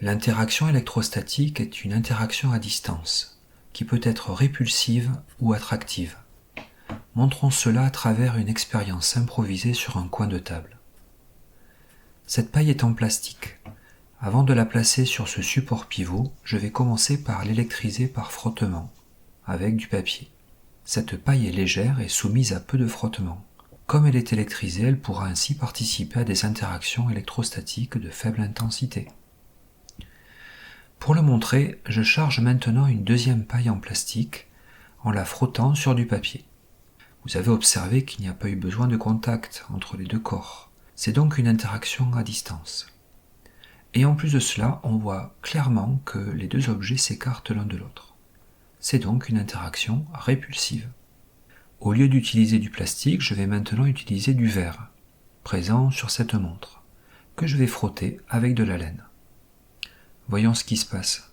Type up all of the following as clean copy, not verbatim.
L'interaction électrostatique est une interaction à distance, qui peut être répulsive ou attractive. Montrons cela à travers une expérience improvisée sur un coin de table. Cette paille est en plastique. Avant de la placer sur ce support pivot, je vais commencer par l'électriser par frottement, avec du papier. Cette paille est légère et soumise à peu de frottement. Comme elle est électrisée, elle pourra ainsi participer à des interactions électrostatiques de faible intensité. Pour le montrer, je charge maintenant une deuxième paille en plastique en la frottant sur du papier. Vous avez observé qu'il n'y a pas eu besoin de contact entre les deux corps. C'est donc une interaction à distance. Et en plus de cela, on voit clairement que les deux objets s'écartent l'un de l'autre. C'est donc une interaction répulsive. Au lieu d'utiliser du plastique, je vais maintenant utiliser du verre, présent sur cette montre, que je vais frotter avec de la laine. Voyons ce qui se passe.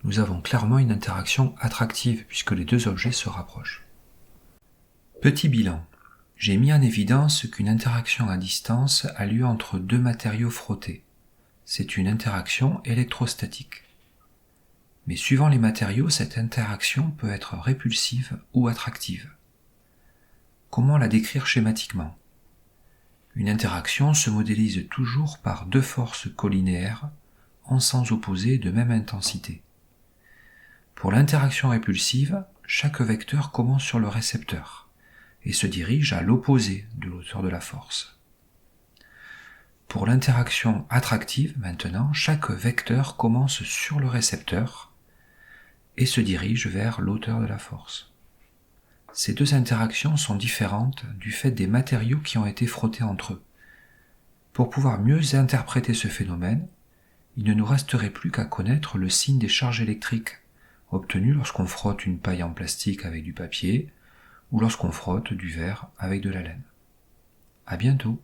Nous avons clairement une interaction attractive puisque les deux objets se rapprochent. Petit bilan. J'ai mis en évidence qu'une interaction à distance a lieu entre deux matériaux frottés. C'est une interaction électrostatique. Mais suivant les matériaux, cette interaction peut être répulsive ou attractive. Comment la décrire schématiquement ? Une interaction se modélise toujours par deux forces collinéaires en sens opposé de même intensité. Pour l'interaction répulsive, chaque vecteur commence sur le récepteur et se dirige à l'opposé de l'auteur de la force. Pour l'interaction attractive, maintenant, chaque vecteur commence sur le récepteur et se dirige vers l'auteur de la force. Ces deux interactions sont différentes du fait des matériaux qui ont été frottés entre eux. Pour pouvoir mieux interpréter ce phénomène, il ne nous resterait plus qu'à connaître le signe des charges électriques obtenues lorsqu'on frotte une paille en plastique avec du papier ou lorsqu'on frotte du verre avec de la laine. À bientôt.